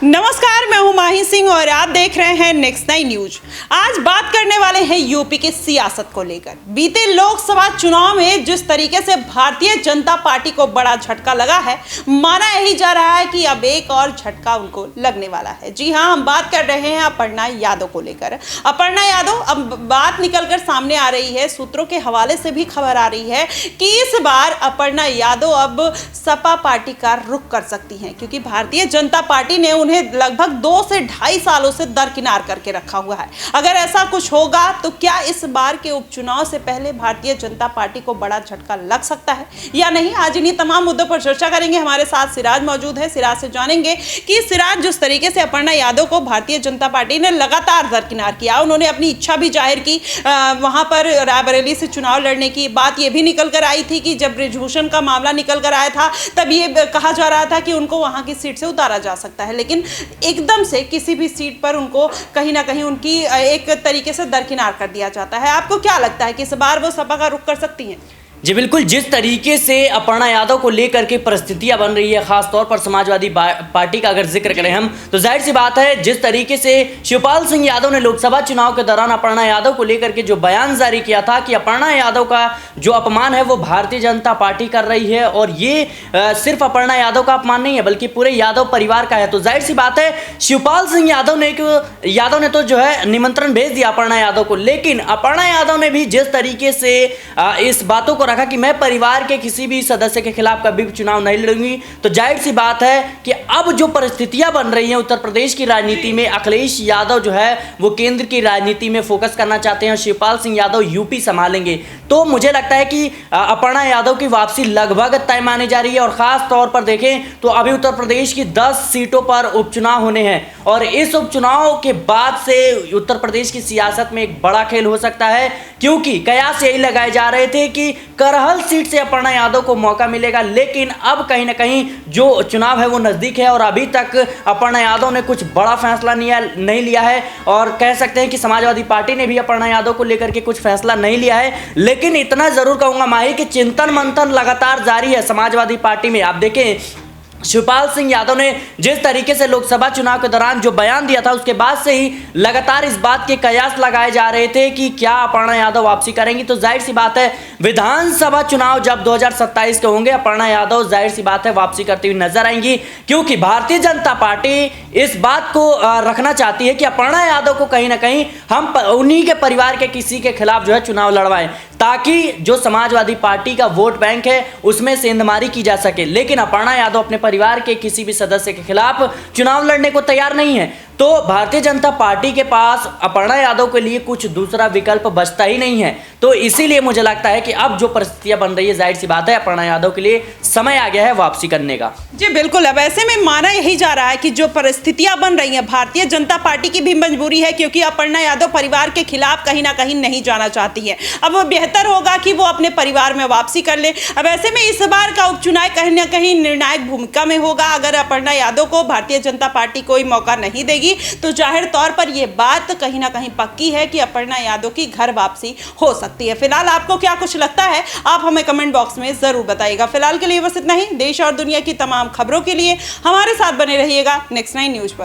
नमस्कार, मैं हूं माही सिंह और आप देख रहे हैं नेक्स्ट 9 न्यूज। आज बात करने वाले हैं यूपी की सियासत को लेकर। बीते लोकसभा चुनाव में जिस तरीके से भारतीय जनता पार्टी को बड़ा झटका लगा है, माना यही जा रहा है कि अब एक और झटका उनको लगने वाला है। जी हां, हम बात कर रहे हैं अपर्णा यादव को लेकर। अपर्णा यादव, अब बात निकलकर सामने आ रही है, सूत्रों के हवाले से भी खबर आ रही है कि इस बार अपर्णा यादव अब सपा पार्टी का रुख कर सकती हैं, क्योंकि भारतीय जनता पार्टी ने उन्हें लगभग 2 से ढाई सालों से दरकिनार करके रखा हुआ है। अगर ऐसा कुछ होगा तो क्या इस बार के उपचुनाव से पहले भारतीय जनता पार्टी को बड़ा झटका लग सकता है या नहीं? आज इन्हीं तमाम मुद्दों पर चर्चा करेंगे। हमारे साथ सिराज मौजूद है। सिराज से जानेंगे कि सिराज, जिस तरीके से अपर्णा यादव को भारतीय जनता पार्टी ने लगातार दरकिनार किया, उन्होंने अपनी इच्छा भी जाहिर की, वहां पर रायबरेली से चुनाव लड़ने की बात यह भी निकल कर आई थी कि जब बृजभूषण का मामला निकल कर आया था तब ये कहा जा रहा था कि उनको वहां की सीट से उतारा जा सकता है, लेकिन एकदम से किसी भी सीट पर उनको कहीं ना कहीं उनकी एक तरीके से दरकिनार कर दिया जाता है। आपको क्या लगता है कि इस बार वो सपा का रुख कर सकती हैं? जी बिल्कुल, जिस तरीके से अपर्णा यादव को लेकर के परिस्थितियां बन रही है, खासतौर पर समाजवादी पार्टी का अगर जिक्र करें हम, तो जाहिर सी बात है जिस तरीके से शिवपाल सिंह यादव ने लोकसभा चुनाव के दौरान अपर्णा यादव को लेकर के जो बयान जारी किया था कि अपर्णा यादव का जो अपमान है वो भारतीय जनता पार्टी कर रही है, और ये सिर्फ अपर्णा यादव का अपमान नहीं है बल्कि पूरे यादव परिवार का है। तो जाहिर सी बात है शिवपाल सिंह यादव ने तो जो है निमंत्रण भेज दिया अपर्णा यादव को, लेकिन अपर्णा यादव ने भी जिस तरीके से इस बातों को कि मैं परिवार के किसी भी सदस्य के खिलाफ कभी भी चुनाव नहीं लड़ूंगी, तो जाहिर सी बात है कि अब जो परिस्थितियां बन रही हैं उत्तर प्रदेश की राजनीति में, अखिलेश यादव जो है वो केंद्र की राजनीति में फोकस करना चाहते हैं, शिवपाल सिंह यादव यूपी संभालेंगे। तो मुझे लगता है कि अपर्णा यादव की वापसी लगभग तय मानी जा रही है, और खास तौर पर देखें तो अभी उत्तर प्रदेश की 10 सीटों पर उपचुनाव होने हैं, और इस उपचुनाव के बाद से उत्तर प्रदेश की सियासत में एक बड़ा खेल हो सकता है, क्योंकि कयास यही लगाए जा रहे थे कि करहल सीट से अपर्णा यादव को मौका मिलेगा, लेकिन अब कहीं ना कहीं जो चुनाव है वो नजदीक है और अभी तक अपर्णा यादव ने कुछ बड़ा फैसला नहीं लिया है, और कह सकते हैं कि समाजवादी पार्टी ने भी अपर्णा यादव को लेकर के कुछ फैसला नहीं लिया है। लेकिन इतना जरूर कहूंगा माही कि चिंतन मंथन लगातार जारी है समाजवादी पार्टी में। आप देखें शिवपाल सिंह यादव ने जिस तरीके से लोकसभा चुनाव के दौरान जो बयान दिया था, उसके बाद से ही लगातार इस बात के कयास लगाए जा रहे थे कि क्या अपर्णा यादव वापसी करेंगी। तो जाहिर सी बात है विधानसभा चुनाव जब 2027 के होंगे, अपर्णा यादव जाहिर सी बात है वापसी करती हुई नजर आएंगी, क्योंकि भारतीय जनता पार्टी इस बात को रखना चाहती है कि अपर्णा यादव को कहीं ना कहीं हम उन्हीं के परिवार के किसी के खिलाफ जो है चुनाव लड़वाएं, ताकि जो समाजवादी पार्टी का वोट बैंक है उसमें सेंधमारी की जा सके। लेकिन अपर्णा यादव अपने परिवार के किसी भी सदस्य के खिलाफ चुनाव लड़ने को तैयार नहीं है, तो भारतीय जनता पार्टी के पास अपर्णा यादव के लिए कुछ दूसरा विकल्प बचता ही नहीं है। तो इसीलिए मुझे लगता है कि अब जो परिस्थितियां बन रही है, जाहिर सी बात है अपर्णा यादव के लिए समय आ गया है वापसी करने का। जी बिल्कुल, अब ऐसे में माना यही जा रहा है कि जो परिस्थितियां बन रही हैं, भारतीय जनता पार्टी की भी मजबूरी है, क्योंकि अपर्णा यादव परिवार के खिलाफ कहीं ना कहीं नहीं जाना चाहती है। अब बेहतर होगा कि वो अपने परिवार में वापसी कर ले। अब ऐसे में इस बार का उपचुनाव कहीं ना कहीं निर्णायक भूमिका में होगा। अगर अपर्णा यादव को भारतीय जनता पार्टी कोई मौका नहीं देगी तो जाहिर तौर पर यह बात कहीं ना कहीं पक्की है कि अपर्णा यादव की घर वापसी हो सकती है। फिलहाल आपको क्या कुछ लगता है, आप हमें कमेंट बॉक्स में जरूर बताइएगा। फिलहाल के लिए बस इतना ही। देश और दुनिया की तमाम खबरों के लिए हमारे साथ बने रहिएगा नेक्स्ट 9 न्यूज पर।